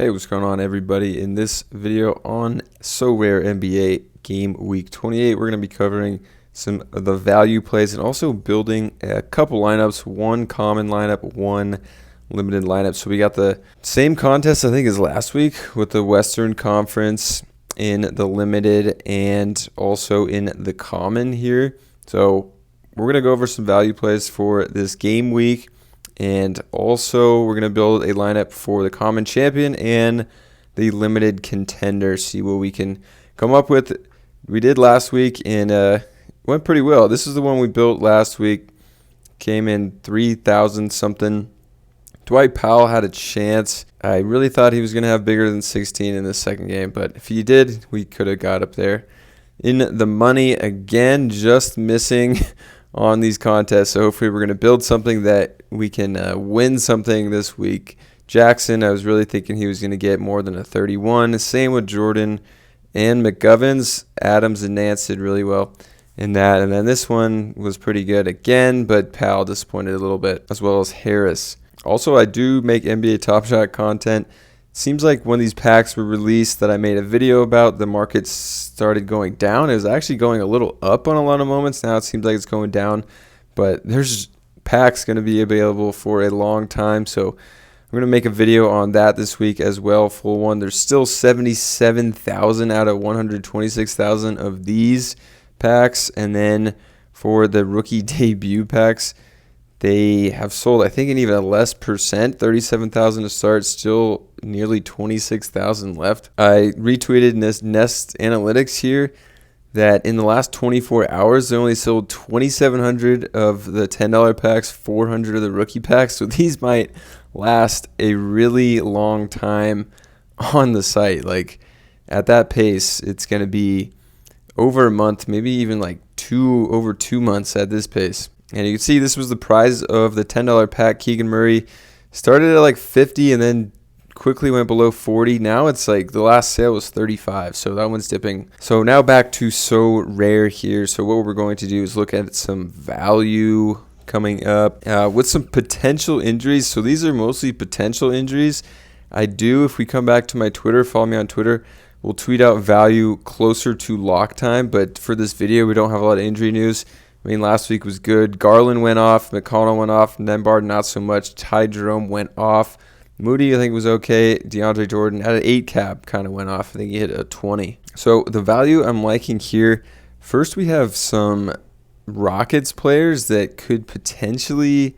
Hey, what's going on, everybody? In this video on Sorare NBA Game Week 28, we're going to be covering some of the value plays and also building a couple lineups, one common lineup, one limited lineup. So we got the same contest, I think, as last week with the Western Conference in the limited and also in the common here. So we're going to go over some value plays for this game week. And also, we're going to build a lineup for the common champion and the limited contender, see what we can come up with. We did last week and went pretty well. This is the one we built last week. Came in 3,000 something. Dwight Powell had a chance. I really thought he was going to have bigger than 16 in the second game, but if he did, we could have got up there. In the money, again, just missing on these contests. So hopefully we're going to build something that we can win something this week. Jackson, I was really thinking he was going to get more than a 31. Same with Jordan and McGovens. Adams and Nance did really well in that. And then this one was pretty good again, but Powell disappointed a little bit, as well as Harris. Also, I do make NBA Top Shot content. Seems like when these packs were released that I made a video about, the market started going down. It was actually going a little up on a lot of moments. Now it seems like it's going down, but there's packs going to be available for a long time. So I'm going to make a video on that this week as well, full one. There's still 77,000 out of 126,000 of these packs. And then for the rookie debut packs, they have sold, I think, in even a less percent, 37,000 to start, still nearly 26,000 left. I retweeted Nest Analytics here that in the last 24 hours, they only sold 2,700 of the $10 packs, 400 of the rookie packs. So these might last a really long time on the site. Like at that pace, it's going to be over a month, maybe even like over 2 months at this pace. And you can see this was the prize of the $10 pack. Keegan Murray started at like 50 and then quickly went below 40. Now it's like the last sale was 35, so that one's dipping. So now back to Sorare here. So what we're going to do is look at some value coming up with some potential injuries. So these are mostly potential injuries. If we come back to my Twitter, follow me on Twitter, we'll tweet out value closer to lock time. But for this video, we don't have a lot of injury news. I mean, last week was good. Garland went off. McConnell went off. Nembhard not so much. Ty Jerome went off. Moody, I think, was okay. DeAndre Jordan at an 8 cap kind of went off. I think he hit a 20. So the value I'm liking here, first we have some Rockets players that could potentially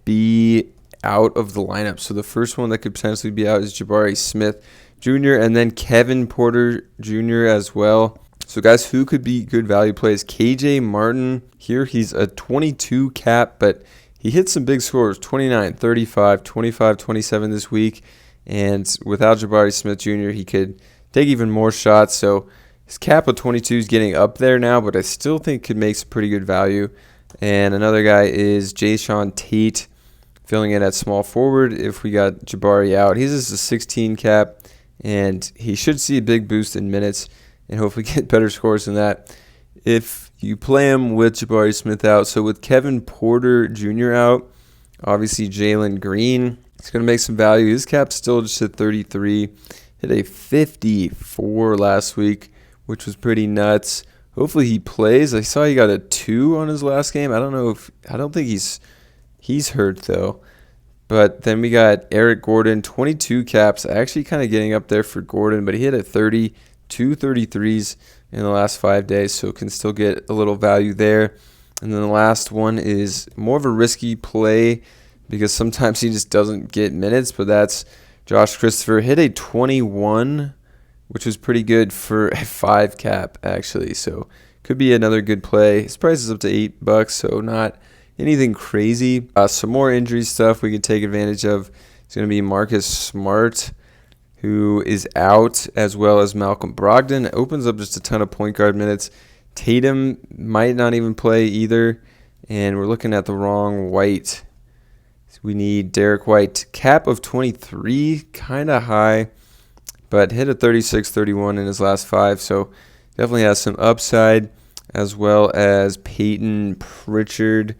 be out of the lineup. So the first one that could potentially be out is Jabari Smith Jr. and then Kevin Porter Jr. as well. So guys, who could be good value plays? KJ Martin here, he's a 22 cap, but he hit some big scores, 29, 35, 25, 27 this week. And without Jabari Smith Jr., he could take even more shots. So his cap of 22 is getting up there now, but I still think could make some pretty good value. And another guy is Jayshawn Tate, filling in at small forward if we got Jabari out. He's just a 16 cap, and he should see a big boost in minutes and hopefully get better scores than that if you play him with Jabari Smith out. So with Kevin Porter Jr. out, obviously Jalen Green, it's going to make some value. His cap's still just at 33. Hit a 54 last week, which was pretty nuts. Hopefully he plays. I saw he got a 2 on his last game. I don't think he's hurt though. But then we got Eric Gordon, 22 caps. Actually kind of getting up there for Gordon, but he hit a 30. 2 33s in the last 5 days, so can still get a little value there. And then the last one is more of a risky play because sometimes he just doesn't get minutes, but that's Josh Christopher. Hit a 21, which was pretty good for a 5 cap, actually. So could be another good play. His price is up to $8, so not anything crazy. Some more injury stuff we can take advantage of. It's going to be Marcus Smart, who is out, as well as Malcolm Brogdon. It opens up just a ton of point guard minutes. Tatum might not even play either, and we're looking at the wrong White. So we need Derek White. Cap of 23, kind of high, but hit a 36-31 in his last 5, so definitely has some upside, as well as Peyton Pritchard.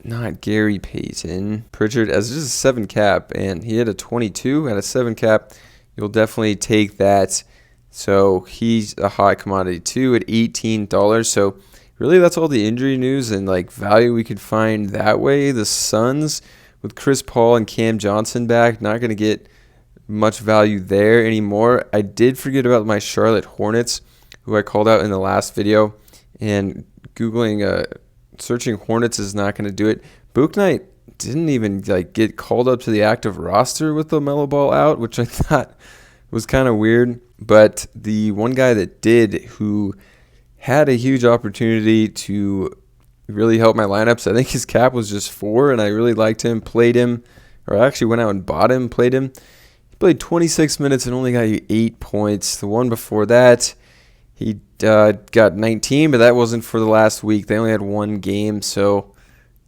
Not Gary Payton. Pritchard as just a 7 cap, and he had a 22 at a 7 cap. you'll definitely take that. So he's a hot commodity too at $18. So really that's all the injury news and like value we could find that way. The Suns with Chris Paul and Cam Johnson back, not going to get much value there anymore. I did forget about my Charlotte Hornets, who I called out in the last video, and Googling searching Hornets is not going to do it. Book Knight didn't even like get called up to the active roster with LaMelo Ball out, which I thought was kind of weird. But the one guy that did, who had a huge opportunity to really help my lineups, I think his cap was just 4, and I really liked him, played him, or I actually went out and bought him, played him. He played 26 minutes and only got you 8 points. The one before that, he got 19, but that wasn't for the last week. They only had 1 game, so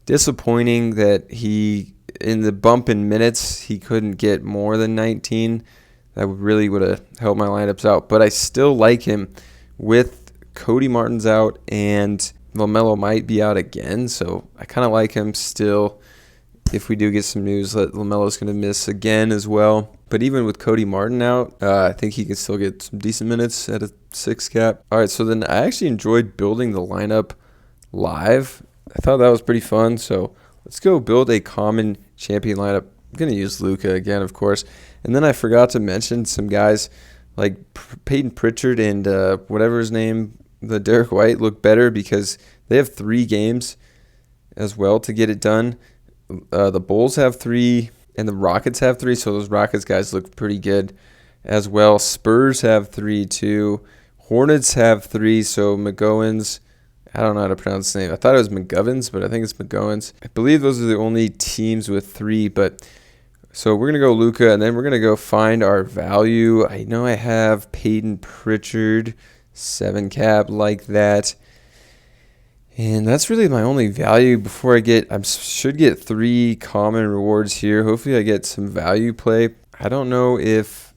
disappointing that he, in the bump in minutes, he couldn't get more than 19. That really would have helped my lineups out. But I still like him with Cody Martin's out and LaMelo might be out again. So I kind of like him still. If we do get some news that LaMelo's going to miss again as well. But even with Cody Martin out, I think he can still get some decent minutes at a 6 cap. All right, so then I actually enjoyed building the lineup live. I thought that was pretty fun. So let's go build a common champion lineup. I'm going to use Luka again, of course. And then I forgot to mention some guys like Peyton Pritchard and whatever his name, the Derek White, look better because they have 3 games as well to get it done. The Bulls have 3 and the Rockets have 3, so those Rockets guys look pretty good as well. Spurs have 3 too. Hornets have 3, so McGowan's, I don't know how to pronounce his name. I thought it was McGovens, but I think it's McGowan's. I believe those are the only teams with 3, but so we're going to go Luka, and then we're going to go find our value. I know I have Peyton Pritchard, 7 cap, like that. And that's really my only value before I should get 3 common rewards here. Hopefully I get some value play. I don't know if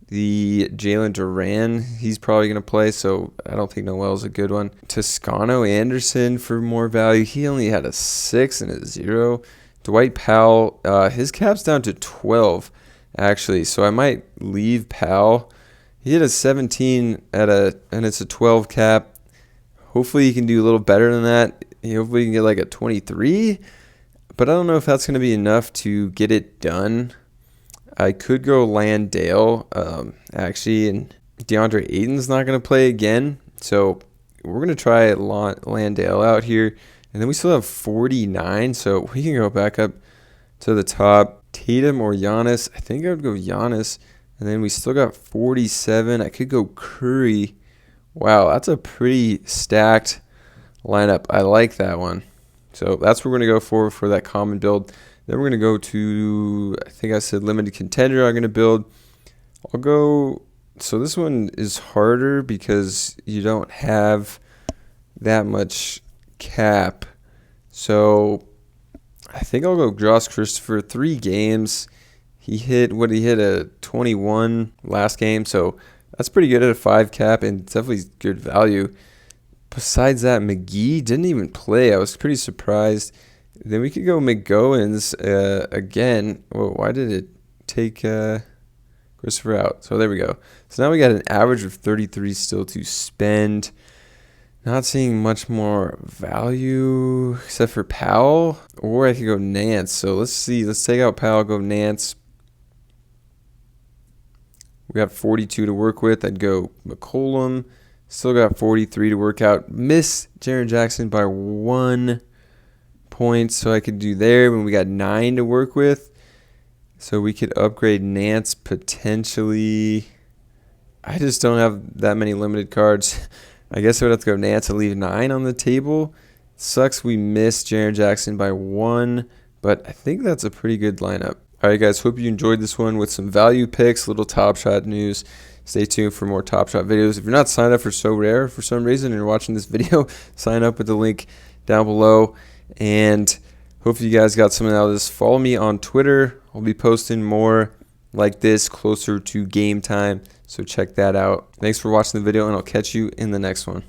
the Jalen Duran, he's probably going to play, so I don't think Noel's a good one. Toscano Anderson for more value. He only had a 6 and a 0. Dwight Powell, his cap's down to 12, actually, so I might leave Powell. He had a 17 and it's a 12 cap. Hopefully he can do a little better than that. Hopefully he can get like a 23, but I don't know if that's going to be enough to get it done. I could go Landale, actually, and DeAndre Ayton's not going to play again, so we're going to try Landale out here. And then we still have 49, so we can go back up to the top. Tatum or Giannis. I think I would go Giannis. And then we still got 47. I could go Curry. Wow, that's a pretty stacked lineup. I like that one. So that's what we're going to go for that common build. Then we're going to go to, I think I said limited contender I'm going to build. I'll go, so this one is harder because you don't have that much cap. So I think I'll go Josh Christopher, 3 games. He hit a 21 last game, so that's pretty good at a 5 cap and definitely good value. Besides that, McGee didn't even play. I was pretty surprised. Then we could go McGowan's again. Whoa, why did it take Christopher out? So there we go. So now we got an average of 33 still to spend. Not seeing much more value except for Powell, or I could go Nance. So let's see. Let's take out Powell, go Nance. We got 42 to work with. I'd go McCollum. Still got 43 to work out. Miss Jaren Jackson by 1 point, so I could do there when we got 9 to work with. So we could upgrade Nance potentially. I just don't have that many limited cards. I guess I would have to go Nance and leave 9 on the table. Sucks we missed Jaren Jackson by 1, but I think that's a pretty good lineup. All right, guys, hope you enjoyed this one with some value picks, little Top Shot news. Stay tuned for more Top Shot videos. If you're not signed up for Sorare for some reason and you're watching this video, sign up with the link down below. And hopefully you guys got something out of this. Follow me on Twitter. I'll be posting more like this closer to game time, so check that out. Thanks for watching the video, and I'll catch you in the next one.